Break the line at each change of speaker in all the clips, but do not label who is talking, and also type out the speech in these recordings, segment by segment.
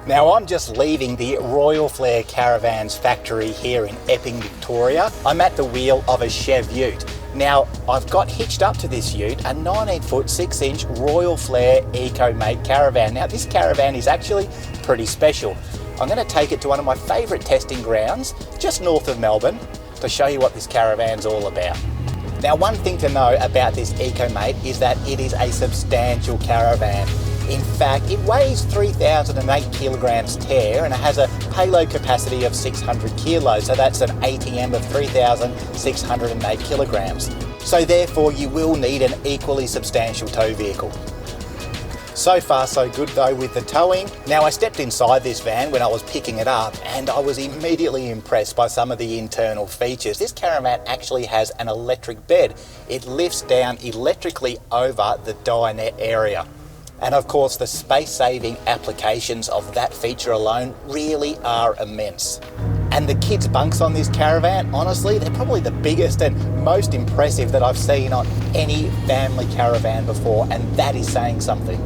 Now I'm just leaving the Royal Flair Caravans factory here in Epping, Victoria. I'm at the wheel of a Chev ute. Now I've got hitched up to this ute a 19-foot 6-inch Royal Flair EcoMate Caravan. Now this caravan is actually pretty special. I'm going to take it to one of my favourite testing grounds just north of Melbourne to show you what this caravan's all about. Now one thing to know about this EcoMate is that it is a substantial caravan. In fact, it weighs 3,008 kilograms Tare and it has a payload capacity of 600 kilos, so that's an ATM of 3,608 kilograms. So therefore you will need an equally substantial tow vehicle. So far so good though with the towing. Now I stepped inside this van when I was picking it up and I was immediately impressed by some of the internal features. This caravan actually has an electric bed. It lifts down electrically over the dinette area. And of course the space-saving applications of that feature alone really are immense. And the kids' bunks on this caravan, honestly, they're probably the biggest and most impressive that I've seen on any family caravan before, and that is saying something.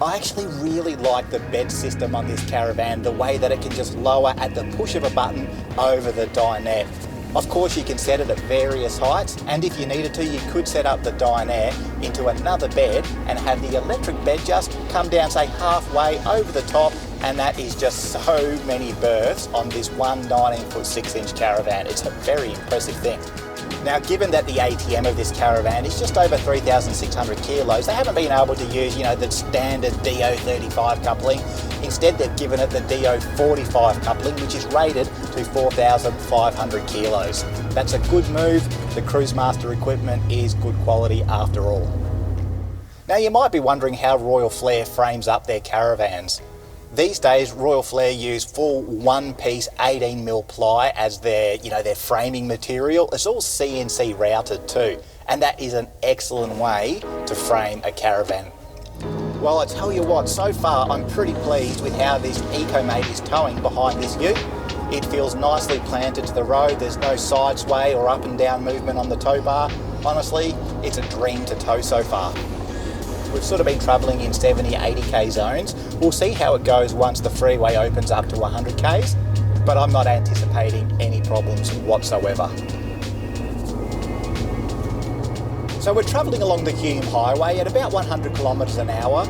I actually really like the bed system on this caravan, the way that it can just lower at the push of a button over the dinette. Of course you can set it at various heights, and if you needed to you could set up the dinette into another bed and have the electric bed just come down say halfway over the top, and that is just so many berths on this one 19-foot 6-inch caravan. It's a very impressive thing. Now given that the ATM of this caravan is just over 3,600 kilos, they haven't been able to use, the standard DO35 coupling. Instead they've given it the DO45 coupling, which is rated to 4,500 kilos. That's a good move. The Cruisemaster equipment is good quality after all. Now you might be wondering how Royal Flair frames up their caravans. These days, Royal Flair use full one-piece 18mm ply as their framing material. It's all CNC routed too, and that is an excellent way to frame a caravan. Well, I tell you what, so far I'm pretty pleased with how this EcoMate is towing behind this ute. It feels nicely planted to the road. There's no side sway or up and down movement on the tow bar. Honestly, it's a dream to tow so far. We've sort of been travelling in 70, 80k zones. We'll see how it goes once the freeway opens up to 100k's, but I'm not anticipating any problems whatsoever. So we're travelling along the Hume Highway at about 100 kilometres an hour.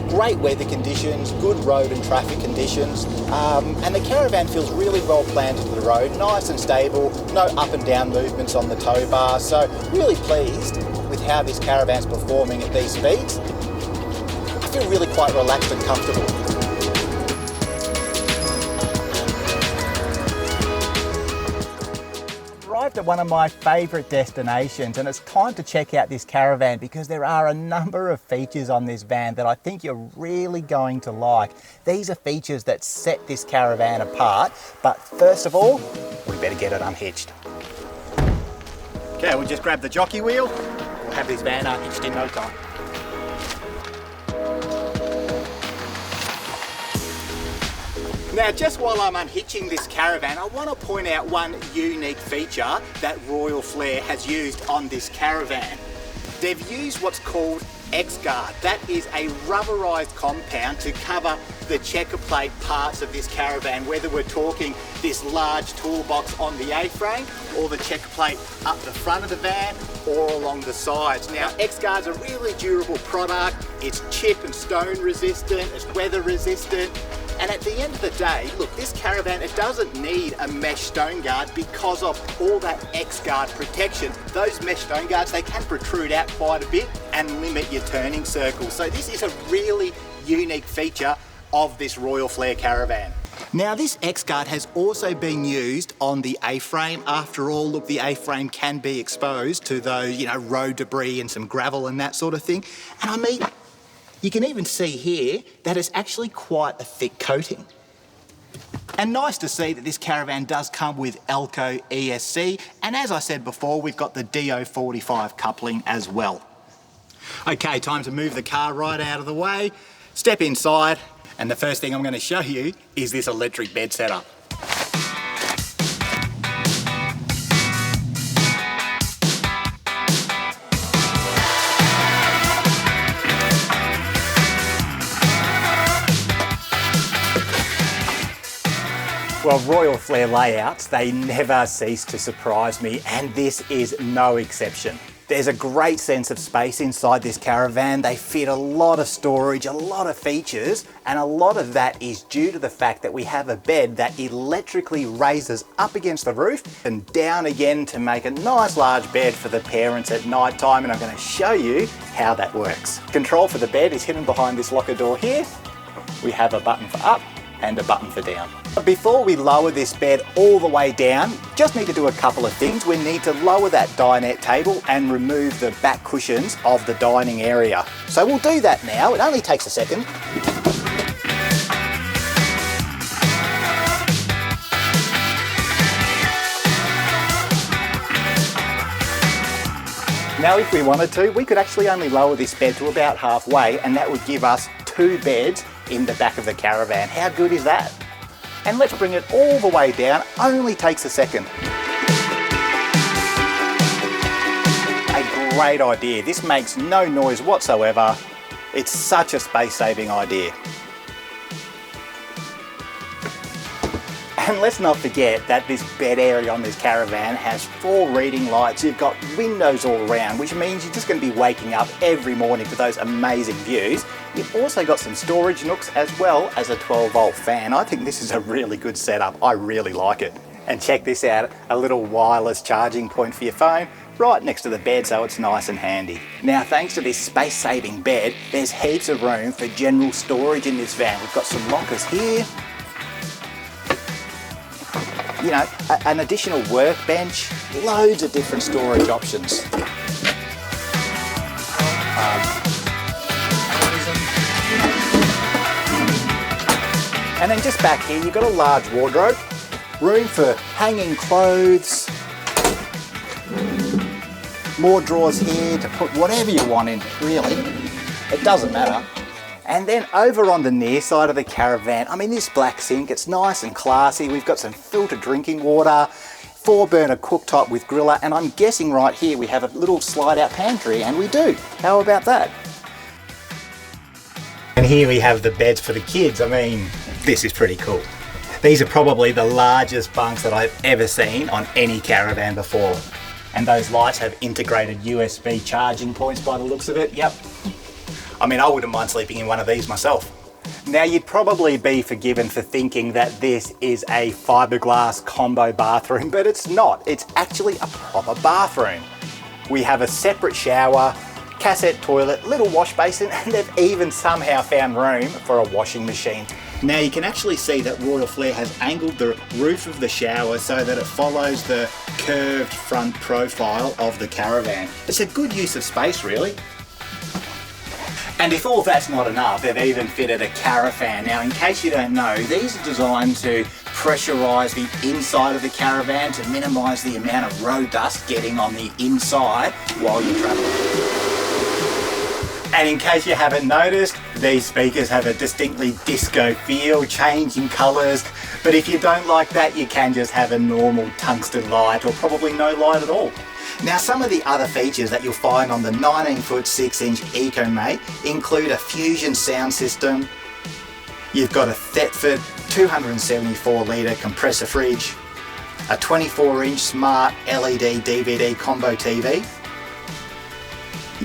Great weather conditions, good road and traffic conditions, and the caravan feels really well planted to the road, nice and stable, no up and down movements on the tow bar, so really pleased with how this caravan's performing at these speeds. I feel really quite relaxed and comfortable. Arrived at one of my favourite destinations, and it's time to check out this caravan because there are a number of features on this van that I think you're really going to like. These are features that set this caravan apart, but first of all, we better get it unhitched. Okay, we'll just grab the jockey wheel. We'll have this van unhitched in no time. Now, just while I'm unhitching this caravan, I want to point out one unique feature that Royal Flair has used on this caravan. They've used what's called X-Guard. That is a rubberized compound to cover the checker plate parts of this caravan, whether we're talking this large toolbox on the A-frame or the checker plate up the front of the van or along the sides. Now, X-Guard's a really durable product. It's chip and stone resistant, it's weather resistant. And at the end of the day, look, this caravan, it doesn't need a mesh stone guard because of all that X-Guard protection. Those mesh stone guards, they can protrude out quite a bit and limit your turning circle. So this is a really unique feature of this Royal Flair caravan. Now this X-Guard has also been used on the A-frame. After all, look, the A-frame can be exposed to those, road debris and some gravel and that sort of thing. And I mean, you can even see here that it's actually quite a thick coating. And nice to see that this caravan does come with Elco ESC, and as I said before, we've got the DO45 coupling as well. Okay, time to move the car right out of the way, step inside, and the first thing I'm going to show you is this electric bed setup. Well, Royal Flair layouts, they never cease to surprise me, and this is no exception. There's a great sense of space inside this Caravan. They fit a lot of storage, a lot of features, and a lot of that is due to the fact that we have a bed that electrically raises up against the roof and down again to make a nice large bed for the parents at night time, and I'm going to show you how that works. Control for the bed is hidden behind this locker door here. We have a button for up and a button for down. Before we lower this bed all the way down, just need to do a couple of things. We need to lower that dinette table and remove the back cushions of the dining area. So we'll do that now. It only takes a second. Now, if we wanted to, we could actually only lower this bed to about halfway, and that would give us 2 beds in the back of the Caravan. How good is that? And let's bring it all the way down, only takes a second. A great idea. This makes no noise whatsoever. It's such a space-saving idea. And let's not forget that this bed area on this Caravan has 4 reading lights. You've got windows all around, which means you're just going to be waking up every morning to those amazing views. You've also got some storage nooks as well as a 12-volt fan. I think this is a really good setup. I really like it. And check this out, a little wireless charging point for your phone right next to the bed, so it's nice and handy. Now, thanks to this space-saving bed, there's heaps of room for general storage in this van. We've got some lockers here. You know, an additional workbench, loads of different storage options. And then just back here, you've got a large wardrobe, room for hanging clothes, more drawers here to put whatever you want in, really. It doesn't matter. And then over on the near side of the Caravan, I mean, this black sink, it's nice and classy. We've got some filtered drinking water, 4-burner cooktop with griller, and I'm guessing right here we have a little slide-out pantry, and we do. How about that? And here we have the beds for the kids. I mean, this is pretty cool. These are probably the largest bunks that I've ever seen on any Caravan before. And those lights have integrated USB charging points by the looks of it. Yep. I mean, I wouldn't mind sleeping in one of these myself. Now, you'd probably be forgiven for thinking that this is a fiberglass combo bathroom, but it's not. It's actually a proper bathroom. We have a separate shower, cassette toilet, little wash basin, and they've even somehow found room for a washing machine. Now, you can actually see that Royal Flair has angled the roof of the shower so that it follows the curved front profile of the Caravan. It's a good use of space, really. And if all that's not enough, they've even fitted a Caravan. Now, in case you don't know, these are designed to pressurise the inside of the Caravan to minimise the amount of road dust getting on the inside while you're travelling. And in case you haven't noticed, these speakers have a distinctly disco feel, changing colours. But if you don't like that, you can just have a normal tungsten light, or probably no light at all. Now, some of the other features that you'll find on the 19ft 6in EcoMate include a Fusion sound system. You've got a Thetford 274 litre compressor fridge, a 24-inch smart LED DVD combo TV.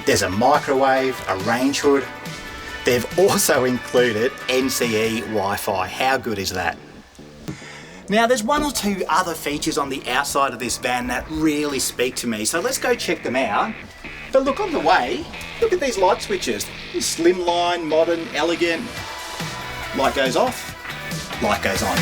There's a microwave, a range hood. They've also included NCE Wi-Fi. How good is that? Now, there's 1 or 2 other features on the outside of this van that really speak to me, so let's go check them out. But look, on the way, look at these light switches. Slimline, modern, elegant. Light goes off, light goes on.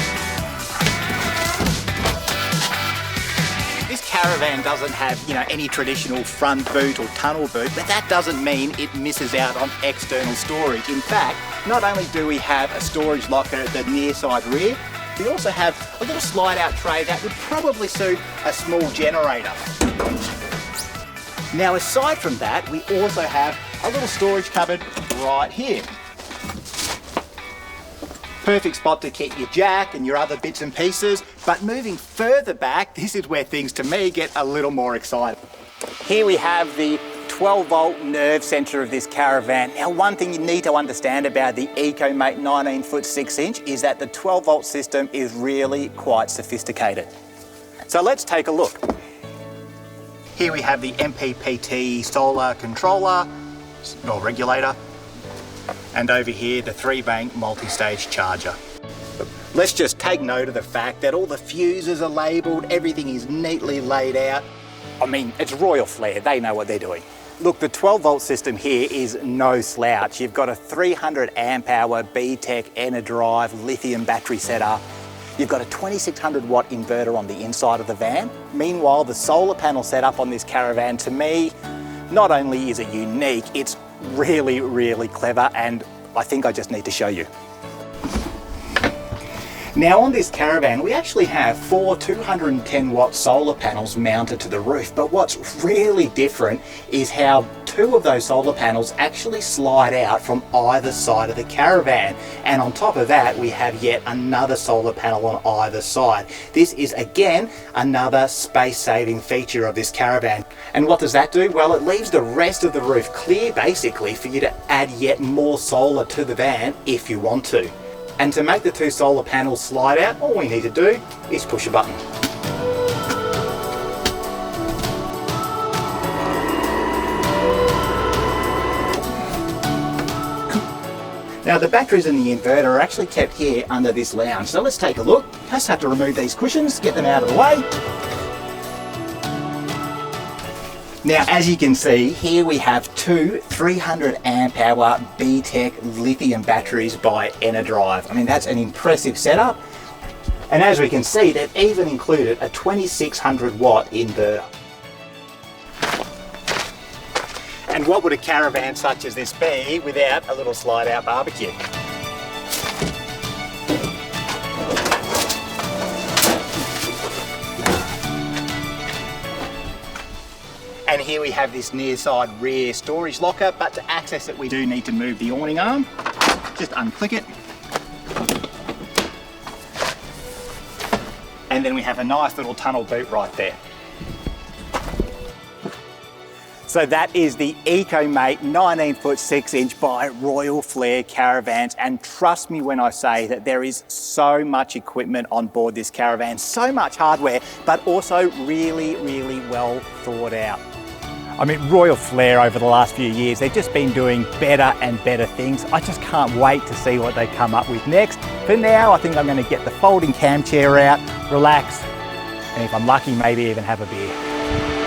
This Caravan doesn't have, any traditional front boot or tunnel boot, but that doesn't mean it misses out on external storage. In fact, not only do we have a storage locker at the near side rear, we also have a little slide-out tray that would probably suit a small generator. Now, aside from that, we also have a little storage cupboard right here. Perfect spot to keep your jack and your other bits and pieces, but moving further back, this is where things to me get a little more exciting. Here we have the 12-volt nerve centre of this Caravan. Now, one thing you need to understand about the EcoMate 19-foot 6-inch is that the 12-volt system is really quite sophisticated. So let's take a look. Here we have the MPPT solar controller, or regulator, and over here the 3-bank multi-stage charger. Let's just take note of the fact that all the fuses are labelled, everything is neatly laid out. I mean, it's Royal Flair, they know what they're doing. Look, the 12-volt system here is no slouch. You've got a 300 amp hour BTEC EnerDrive lithium battery setup. You've got a 2600 watt inverter on the inside of the van. Meanwhile, the solar panel setup on this Caravan, to me, not only is it unique, it's really, really clever, and I think I just need to show you. Now on this Caravan, we actually have 4 210 watt solar panels mounted to the roof, but what's really different is how 2 of those solar panels actually slide out from either side of the Caravan. And on top of that, we have yet another solar panel on either side. This is again another space-saving feature of this Caravan. And what does that do? Well, it leaves the rest of the roof clear basically for you to add yet more solar to the van if you want to. And to make the 2 solar panels slide out, all we need to do is push a button. Now the batteries and the inverter are actually kept here under this lounge. So let's take a look. Just have to remove these cushions, get them out of the way. Now, as you can see, here we have 2 300 amp hour BTEC lithium batteries by EnerDrive. I mean, that's an impressive setup. And as we can see, they've even included a 2600 watt inverter. And what would a Caravan such as this be without a little slide out barbecue? And here we have this near side rear storage locker, but to access it we do need to move the awning arm. Just unclick it. And then we have a nice little tunnel boot right there. So that is the EcoMate 19-foot 6-inch by Royal Flair Caravans, and trust me when I say that there is so much equipment on board this Caravan, so much hardware, but also really, really well thought out. I mean, Royal Flair over the last few years, they've just been doing better and better things. I just can't wait to see what they come up with next. For now, I think I'm going to get the folding cam chair out, relax, and if I'm lucky, maybe even have a beer.